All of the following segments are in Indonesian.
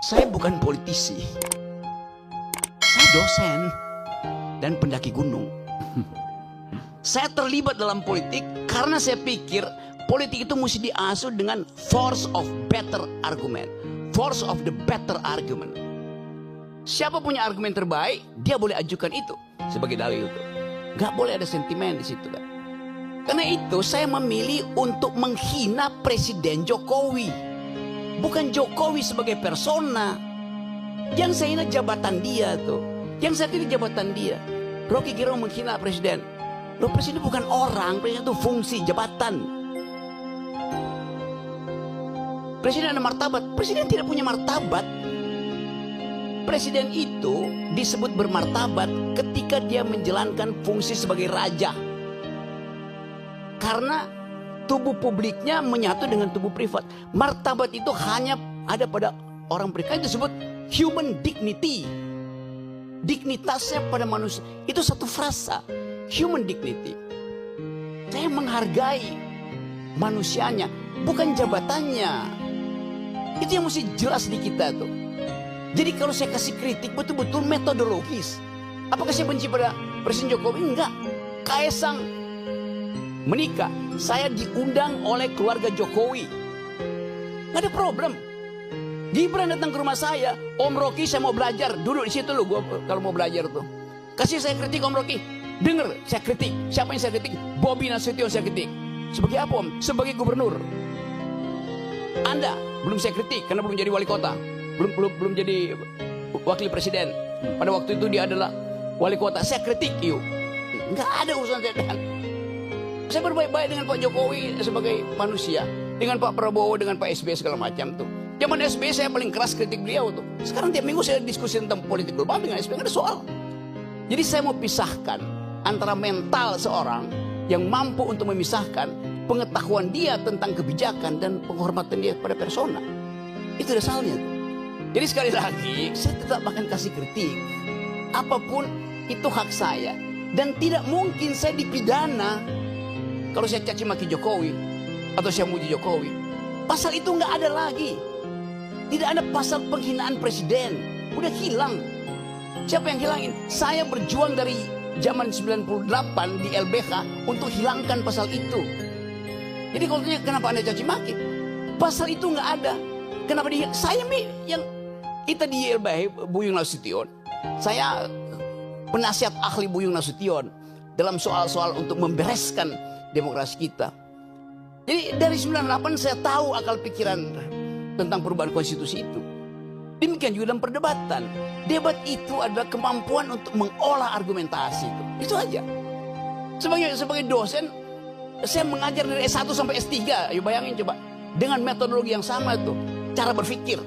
Saya bukan politisi. Saya dosen dan pendaki gunung. Saya terlibat dalam politik karena saya pikir politik itu mesti diasuh dengan force of better argument. Force of the better argument. Siapa punya argumen terbaik, dia boleh ajukan itu sebagai dalil itu. Gak boleh ada sentimen di situ kan. Karena itu saya memilih untuk menghina Presiden Jokowi. Bukan Jokowi sebagai persona. Yang saya hina jabatan dia tuh. Yang saya hina jabatan dia. Rocky Gerung menghina presiden. Loh, presiden bukan orang, presiden itu fungsi, jabatan. Presiden ada martabat. Presiden tidak punya martabat. Presiden itu disebut bermartabat ketika dia menjalankan fungsi sebagai raja. Karena tubuh publiknya menyatu dengan tubuh privat. Martabat itu hanya ada pada orang privat. Itu disebut human dignity. Dignitasnya pada manusia. Itu satu frasa. Human dignity. Saya menghargai manusianya, bukan jabatannya. Itu yang mesti jelas di kita tuh. Jadi kalau saya kasih kritik betul-betul metodologis. Apakah saya benci pada Presiden Jokowi? Enggak. Kaisang menikah, saya diundang oleh keluarga Jokowi. Nggak ada problem. Gibran datang ke rumah saya, Om Rocky saya mau belajar, duduk di situ loh gua kalau mau belajar tuh. Kasih saya kritik Om Rocky, dengar saya kritik. Siapa yang saya kritik? Bobi Nasution saya kritik. Sebagai apa Om? Sebagai gubernur. Anda belum saya kritik karena belum jadi wali kota, belum jadi wakil presiden. Pada waktu itu dia adalah wali kota. Saya kritik yuk. Nggak ada urusan saya dengan. Saya berbaik-baik dengan Pak Jokowi sebagai manusia, dengan Pak Prabowo, dengan Pak SBY segala macam tuh. Zaman SBY saya paling keras kritik beliau tuh. Sekarang tiap minggu saya diskusi tentang politik global dengan SBY, nggak ada soal. Jadi saya mau pisahkan antara mental seorang yang mampu untuk memisahkan pengetahuan dia tentang kebijakan dan penghormatan dia kepada persona. Itu dasarnya. Jadi sekali lagi saya tetap akan kasih kritik. Apapun itu hak saya. Dan tidak mungkin saya dipidana kalau saya caci maki Jokowi atau saya muji Jokowi. Pasal itu nggak ada lagi. Tidak ada pasal penghinaan presiden. Udah hilang. Siapa yang hilangin? Saya berjuang dari zaman 98 di LBH untuk hilangkan pasal itu. Jadi kalau tanya kenapa Anda caci maki? Pasal itu nggak ada. Kenapa dia? Saya yang kita di LBH Buyung Nasution. Saya penasihat ahli Buyung Nasution dalam soal-soal untuk membereskan demokrasi kita. Jadi dari 98 saya tahu akal pikiran tentang perubahan konstitusi itu. Demikian juga dalam perdebatan. Debat itu adalah kemampuan untuk mengolah argumentasi itu. Itu aja. Sebagai dosen, saya mengajar dari S1 sampai S3. Ayo bayangin coba. Dengan metodologi yang sama itu. Cara berpikir.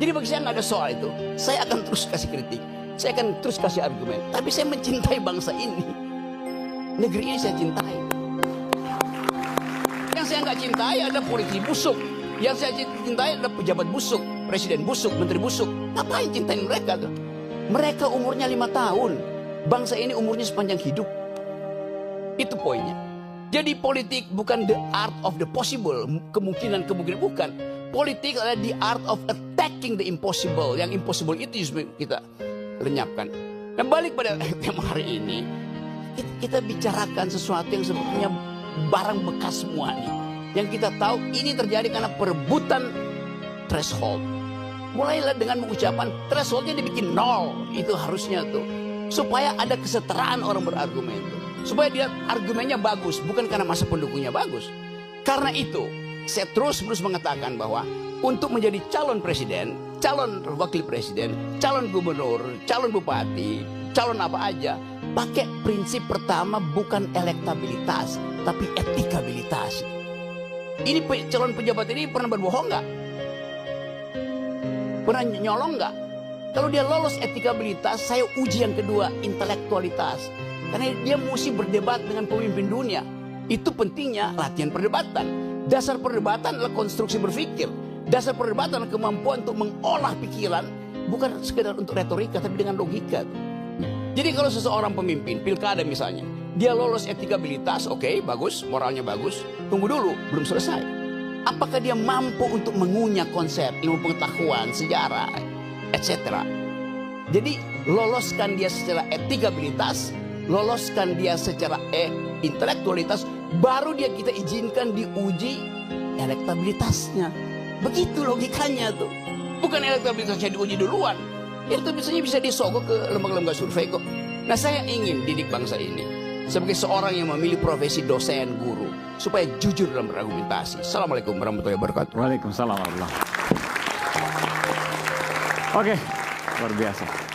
Jadi bagi saya nggak ada soal itu. Saya akan terus kasih kritik. Saya akan terus kasih argumen. Tapi saya mencintai bangsa ini. Negeri ini saya cintai. Yang saya nggak cintai ada politisi busuk. Yang saya cintai adalah pejabat busuk, presiden busuk, menteri busuk. Ngapain cintain mereka tuh? Mereka umurnya 5 tahun. Bangsa ini umurnya sepanjang hidup. Itu poinnya. Jadi politik bukan the art of the possible. Kemungkinan bukan. Politik adalah the art of attacking the impossible. Yang impossible itu justru kita lenyapkan. Dan balik pada tema hari ini. Kita bicarakan sesuatu yang sebetulnya barang bekas semua nih. Yang kita tahu ini terjadi karena perebutan threshold. Mulailah dengan mengucapkan thresholdnya dibikin 0. Itu harusnya tuh. Supaya ada kesetaraan orang berargumen tuh. Supaya dia argumennya bagus. Bukan karena masa pendukungnya bagus. Karena itu saya terus mengatakan bahwa untuk menjadi calon presiden, calon wakil presiden, calon gubernur, calon bupati, calon apa aja, pakai prinsip pertama bukan elektabilitas, tapi etikabilitas. Ini calon pejabat ini pernah berbohong nggak? Pernah nyolong nggak? Kalau dia lolos etikabilitas, saya uji yang kedua, intelektualitas. Karena dia mesti berdebat dengan pemimpin dunia. Itu pentingnya latihan perdebatan. Dasar perdebatan adalah konstruksi berpikir. Dasar perdebatan adalah kemampuan untuk mengolah pikiran. Bukan sekedar untuk retorika, tapi dengan logika. Jadi kalau seseorang pemimpin, pilkada misalnya, dia lolos etikabilitas, oke, bagus, moralnya bagus. Tunggu dulu, belum selesai. Apakah dia mampu untuk mengunyah konsep, ilmu pengetahuan, sejarah, etc. Jadi loloskan dia secara etikabilitas, loloskan dia secara intelektualitas, baru dia kita izinkan diuji elektabilitasnya. Begitu logikanya tuh. Bukan elektabilitasnya diuji duluan. Elektabilitasnya bisa disogok ke lembaga-lembaga survei kok. Nah, saya ingin didik bangsa ini sebagai seorang yang memilih profesi dosen, guru, supaya jujur dalam berargumentasi. Assalamualaikum warahmatullahi wabarakatuh. Waalaikumsalam warahmatullahi wabarakatuh. Oke, luar biasa.